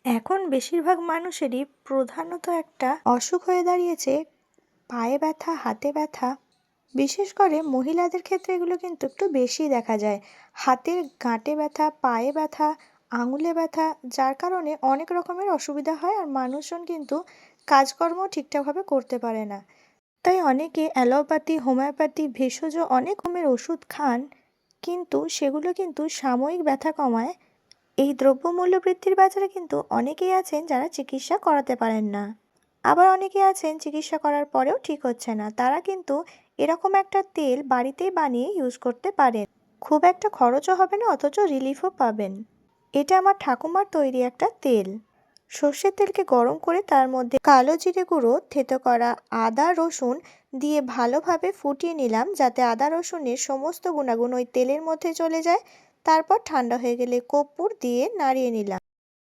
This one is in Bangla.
এখন বেশিরভাগ মানুষেরই প্রধানত একটা অসুখ হয়ে দাঁড়িয়েছে পায়ে ব্যথা, হাতে ব্যথা। বিশেষ করে মহিলাদের ক্ষেত্রে এগুলো কিন্তু একটু বেশি দেখা যায়। হাতের গাঁটে ব্যথা, পায়ে ব্যথা, আঙুলে ব্যথা, যার কারণে অনেক রকমের অসুবিধা হয় আর মানুষজন কিন্তু কাজকর্ম ঠিকঠাকভাবে করতে পারে না। তাই অনেকে অ্যালোপ্যাথি, হোমিওপ্যাথি, ভেষজ অনেক রকমের ওষুধ খান, কিন্তু সেগুলো কিন্তু সাময়িক ব্যথা কমায়। এই দ্রব্যমূল্য বৃদ্ধির বাজারে কিন্তু অনেকেই আছেন যারা চিকিৎসা করাতে পারেন না। আবার অনেকে আছেন চিকিৎসা করার পরেও ঠিক হচ্ছে না, তারা কিন্তু এরকম একটা তেল বাড়িতেই বানিয়ে ইউজ করতে পারেন। খুব একটা খরচও হবে না, অথচ রিলিফও পাবেন। এটা আমার ঠাকুমার তৈরি একটা তেল। সর্ষের তেলকে গরম করে তার মধ্যে কালো জিরে গুঁড়ো, থেতো করা আদা, রসুন দিয়ে ভালোভাবে ফুটিয়ে নিলাম, যাতে আদা রসুনের সমস্ত গুণাগুণ ওই তেলের মধ্যে চলে যায়। তারপর ঠান্ডা হয়ে গেলে কর্পূর দিয়ে নাড়িয়ে নিলাম।